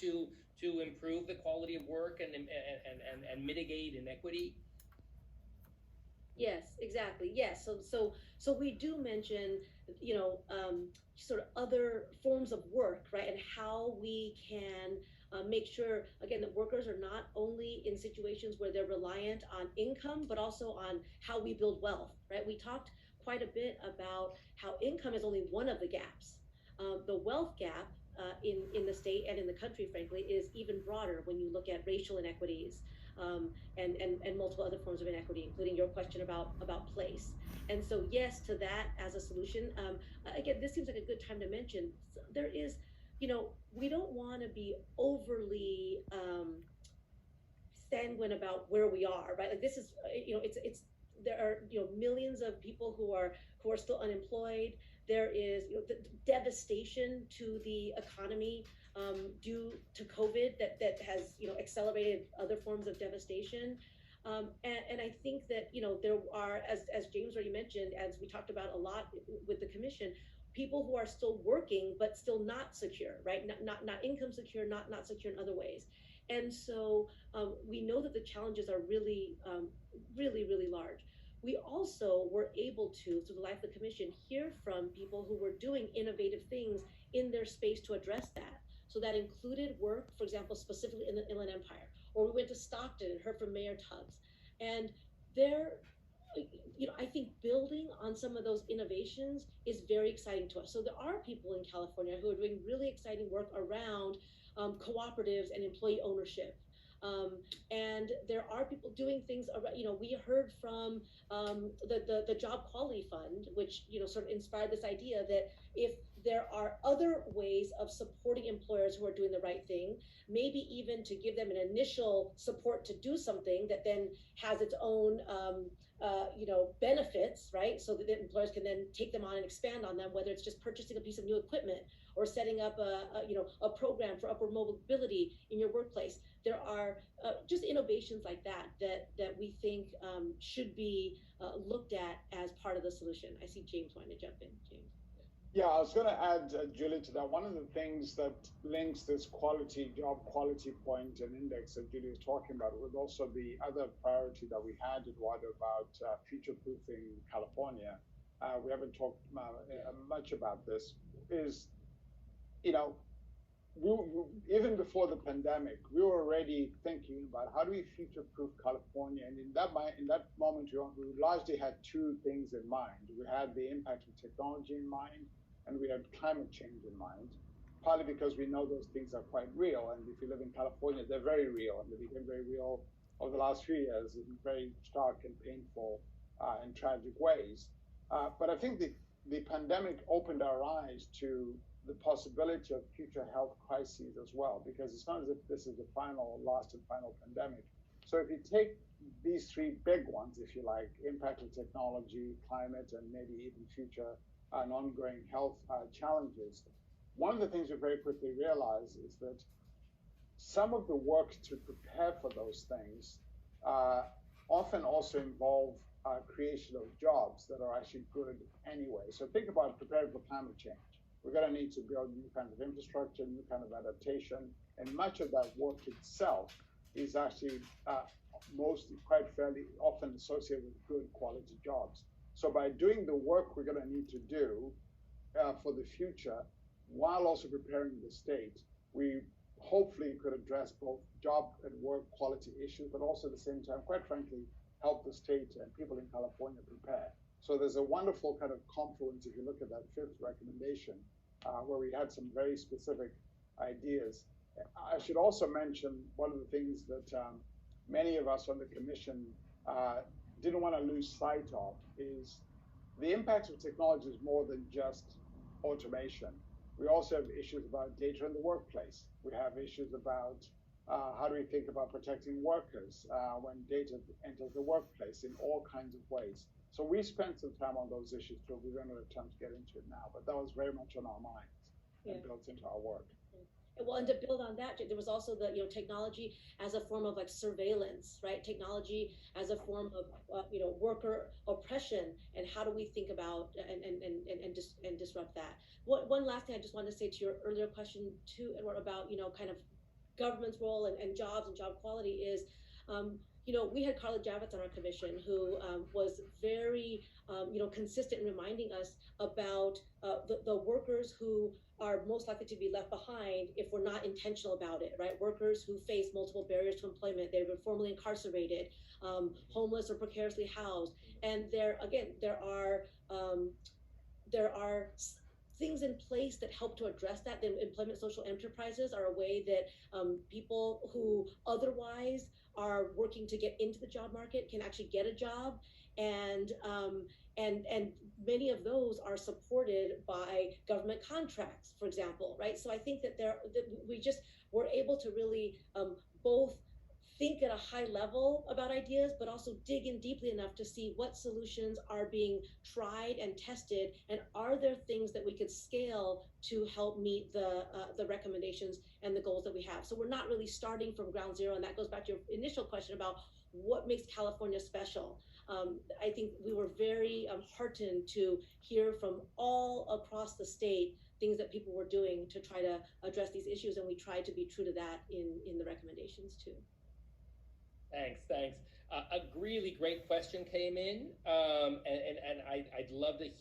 to improve the quality of work and mitigate inequity? Yes, exactly. Yes. So we do mention, sort of other forms of work, right? And how we can make sure, again, that workers are not only in situations where they're reliant on income, but also on how we build wealth, right? We talked quite a bit about how income is only one of the gaps. The wealth gap in the state and in the country, frankly, is even broader when you look at racial inequities, and multiple other forms of inequity, including your question about place. And so, yes, to that as a solution. Again, this seems like a good time to mention there is, we don't want to be overly sanguine about where we are, right? Like this is, it's there are millions of people who are still unemployed. There is the devastation to the economy due to COVID that has accelerated other forms of devastation. And I think that there are, as James already mentioned, as we talked about a lot with the commission, people who are still working but still not secure, right? Not income secure, not secure in other ways. And so we know that the challenges are really, really large. We also were able to, through the Life of the Commission, hear from people who were doing innovative things in their space to address that. So that included work, for example, specifically in the Inland Empire, or we went to Stockton and heard from Mayor Tubbs. And there, I think building on some of those innovations is very exciting to us. So there are people in California who are doing really exciting work around cooperatives and employee ownership. And there are people doing things around, we heard from the Job Quality Fund, which, sort of inspired this idea that if there are other ways of supporting employers who are doing the right thing, maybe even to give them an initial support to do something that then has its own benefits, right? So that the employers can then take them on and expand on them, whether it's just purchasing a piece of new equipment or setting up a program for upward mobility in your workplace. There are just innovations like that we think should be looked at as part of the solution. I see James wanting to jump in. James. Yeah, I was going to add, Julie, to that. One of the things that links this job quality point and index that Julie was talking about with also the other priority that we had, Eduardo, about future-proofing California. We haven't talked much about this. Is, even before the pandemic, we were already thinking about how do we future-proof California, and in that moment, we largely had two things in mind. We had the impact of technology in mind, and we had climate change in mind. Partly because we know those things are quite real, and if you live in California, they're very real, and they became very real over the last few years in very stark and painful and tragic ways. But I think the pandemic opened our eyes to the possibility of future health crises as well, because it's not as if this is the last and final pandemic. So if you take these three big ones, if you like, impact of technology, climate, and maybe even future and ongoing health challenges, one of the things we very quickly realize is that some of the work to prepare for those things often also involve creation of jobs that are actually good anyway. So think about preparing for climate change. We're going to need to build new kinds of infrastructure, new kind of adaptation, and much of that work itself is actually quite fairly often associated with good quality jobs. So by doing the work we're going to need to do for the future, while also preparing the state, we hopefully could address both job and work quality issues, but also at the same time, quite frankly, help the state and people in California prepare. So there's a wonderful kind of confluence if you look at that fifth recommendation, where we had some very specific ideas. I should also mention one of the things that many of us on the commission didn't want to lose sight of is the impacts of technology is more than just automation. We also have issues about data in the workplace. We have issues about how do we think about protecting workers when data enters the workplace in all kinds of ways. So we spent some time on those issues too. We don't have time to get into it now, but that was very much on our minds and built into our work. Well, and to build on that, there was also the technology as a form of like surveillance, right? Technology as a form of worker oppression, and how do we think about and disrupt that? One last thing I just wanted to say to your earlier question too, Edward, about kind of government's role and jobs and job quality is, we had Carla Javits on our commission who was very, consistent in reminding us about the workers who are most likely to be left behind if we're not intentional about it, right? Workers who face multiple barriers to employment, they've been formerly incarcerated, homeless or precariously housed, and there are things in place that help to address that. The employment social enterprises are a way that people who otherwise are working to get into the job market can actually get a job, and many of those are supported by government contracts, for example, right? So I think that we're able to really both think at a high level about ideas, but also dig in deeply enough to see what solutions are being tried and tested, and are there things that we could scale to help meet the recommendations and the goals that we have. So we're not really starting from ground zero, and that goes back to your initial question about what makes California special. I think we were very heartened to hear from all across the state things that people were doing to try to address these issues, and we tried to be true to that in the recommendations too. Thanks. A really great question came in, and I'd love to hear